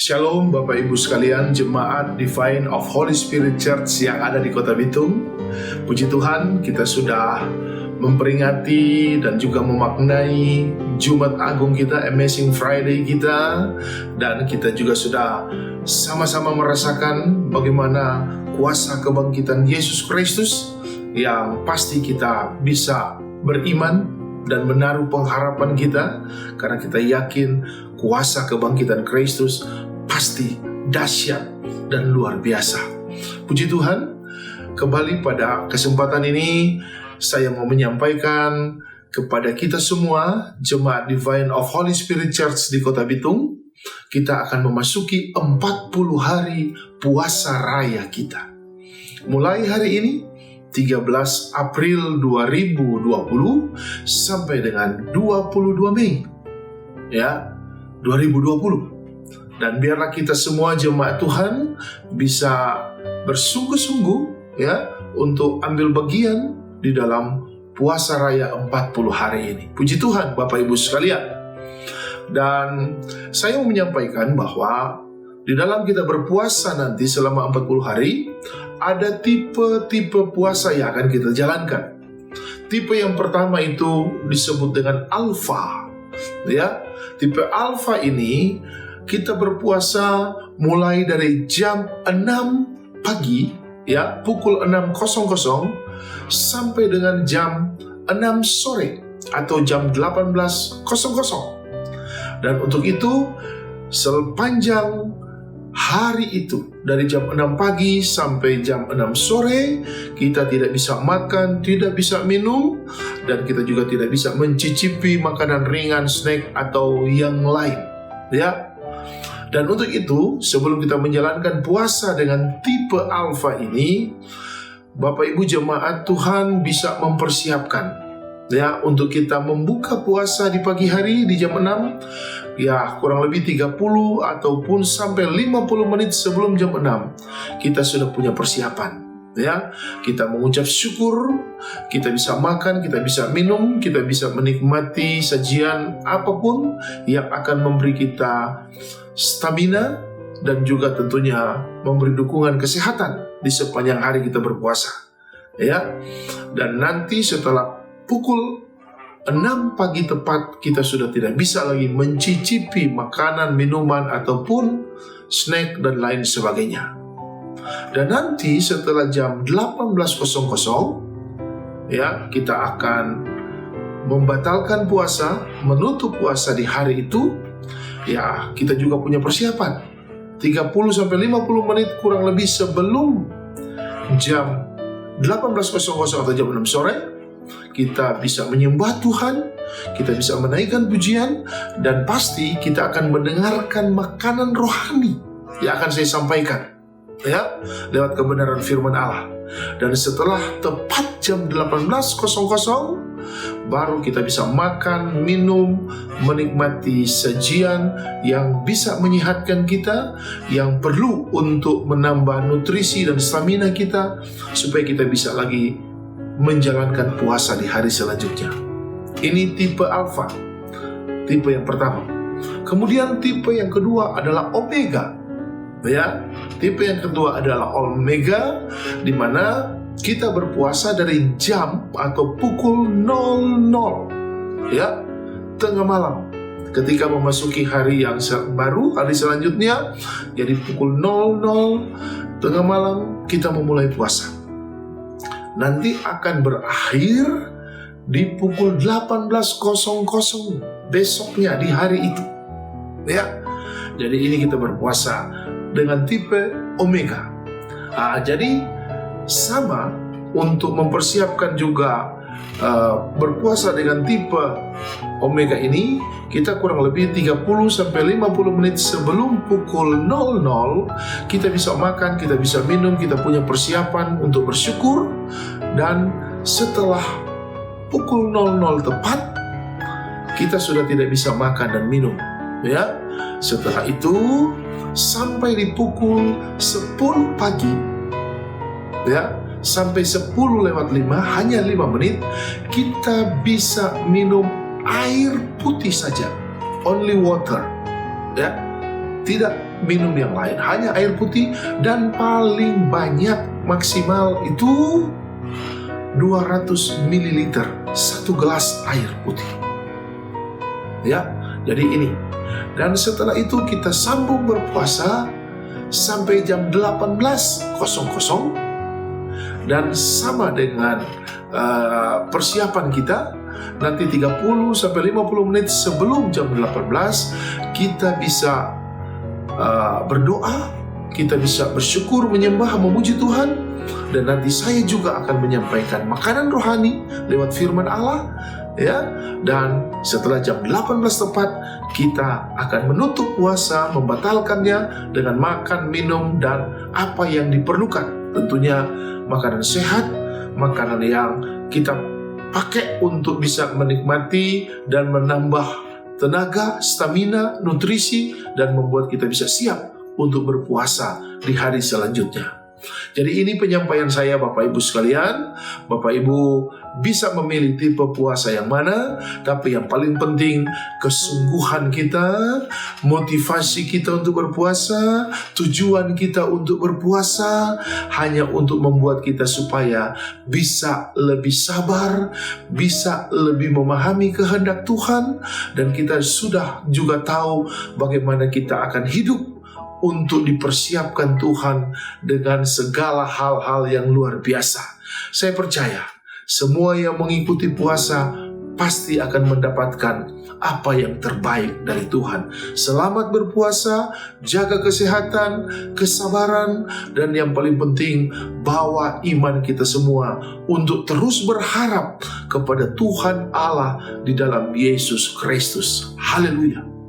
Shalom Bapak Ibu sekalian, jemaat Divine of Holy Spirit Church yang ada di Kota Bitung. Puji Tuhan, kita sudah memperingati dan juga memaknai Jumat Agung kita, Amazing Friday kita. Dan kita juga sudah sama-sama merasakan bagaimana kuasa kebangkitan Yesus Kristus, yang pasti kita bisa beriman dan menaruh pengharapan kita, karena kita yakin kuasa kebangkitan Kristus pasti dahsyat dan luar biasa. Puji Tuhan, kembali pada kesempatan ini saya mau menyampaikan kepada kita semua, jemaat Divine of Holy Spirit Church di Kota Bitung, kita akan memasuki 40 hari puasa raya kita. Mulai hari ini 13 April 2020 sampai dengan 22 Mei 2020. Dan biarlah kita semua jemaat Tuhan bisa bersungguh-sungguh untuk ambil bagian di dalam puasa raya 40 hari ini. Puji Tuhan Bapak Ibu sekalian. Dan saya mau menyampaikan bahwa di dalam kita berpuasa nanti selama 40 hari, ada tipe-tipe puasa yang akan kita jalankan. Tipe yang pertama itu disebut dengan alfa. Tipe alfa ini kita berpuasa mulai dari jam 6 pagi, pukul 6.00 sampai dengan jam 6 sore atau jam 18.00. Dan untuk itu, sepanjang hari itu, dari jam 6 pagi sampai jam 6 sore, kita tidak bisa makan, tidak bisa minum, dan kita juga tidak bisa mencicipi makanan ringan, snack, atau yang lain. Dan untuk itu, sebelum kita menjalankan puasa dengan tipe alfa ini, Bapak Ibu jemaat Tuhan bisa mempersiapkan untuk kita membuka puasa di pagi hari di jam 6, kurang lebih 30 ataupun sampai 50 menit sebelum jam 6 kita sudah punya persiapan. Kita mengucap syukur, kita bisa makan, kita bisa minum, kita bisa menikmati sajian apapun yang akan memberi kita stamina dan juga tentunya memberi dukungan kesehatan di sepanjang hari kita berpuasa. Dan nanti setelah pukul 6 pagi tepat, kita sudah tidak bisa lagi mencicipi makanan, minuman, ataupun snack dan lain sebagainya. Dan nanti setelah jam 18.00, kita akan membatalkan puasa, menutup puasa di hari itu. Kita juga punya persiapan 30-50 menit kurang lebih sebelum jam 18.00 atau jam 6 sore. Kita bisa menyembah Tuhan, kita bisa menaikkan pujian, dan pasti kita akan mendengarkan makanan rohani yang akan saya sampaikan lewat kebenaran firman Allah. Dan setelah tepat jam 18.00 baru kita bisa makan, minum, menikmati sajian yang bisa menyehatkan kita, yang perlu untuk menambah nutrisi dan stamina kita, supaya kita bisa lagi menjalankan puasa di hari selanjutnya. Ini tipe alfa, tipe yang pertama. Kemudian tipe yang kedua adalah omega. Tipe yang kedua adalah omega, di mana kita berpuasa dari jam atau pukul 00, tengah malam. Ketika memasuki hari yang baru, hari selanjutnya, jadi pukul 00 tengah malam kita memulai puasa. Nanti akan berakhir di pukul 18.00 besoknya di hari itu. Jadi ini kita berpuasa dengan tipe omega. Jadi sama untuk mempersiapkan juga berpuasa dengan tipe omega ini, kita kurang lebih 30-50 menit sebelum pukul 00 kita bisa makan, kita bisa minum, kita punya persiapan untuk bersyukur. Dan setelah pukul 00 tepat, kita sudah tidak bisa makan dan minum. Setelah itu sampai di pukul 10 pagi, sampai 10:05, hanya 5 menit, kita bisa minum air putih saja, only water. tidak minum yang lain, hanya air putih, dan paling banyak maksimal itu 200 ml, 1 gelas air putih. Ya, jadi ini. Dan setelah itu kita sambung berpuasa sampai jam 18.00, dan sama dengan persiapan kita, nanti 30-50 menit sebelum jam 18 kita bisa berdoa, kita bisa bersyukur, menyembah, memuji Tuhan, dan nanti saya juga akan menyampaikan makanan rohani lewat firman Allah, ya. Dan setelah jam 18 tepat kita akan menutup puasa, membatalkannya dengan makan, minum, dan apa yang diperlukan. Tentunya makanan sehat, makanan yang kita pakai untuk bisa menikmati dan menambah tenaga, stamina, nutrisi, dan membuat kita bisa siap untuk berpuasa di hari selanjutnya. Jadi ini penyampaian saya, Bapak Ibu sekalian. Bapak Ibu bisa memilih tipe puasa yang mana, tapi yang paling penting kesungguhan kita, motivasi kita untuk berpuasa, tujuan kita untuk berpuasa hanya untuk membuat kita supaya bisa lebih sabar, bisa lebih memahami kehendak Tuhan, dan kita sudah juga tahu bagaimana kita akan hidup untuk dipersiapkan Tuhan dengan segala hal-hal yang luar biasa. Saya percaya semua yang mengikuti puasa pasti akan mendapatkan apa yang terbaik dari Tuhan. Selamat berpuasa, jaga kesehatan, kesabaran, dan yang paling penting, bawa iman kita semua untuk terus berharap kepada Tuhan Allah di dalam Yesus Kristus. Haleluya.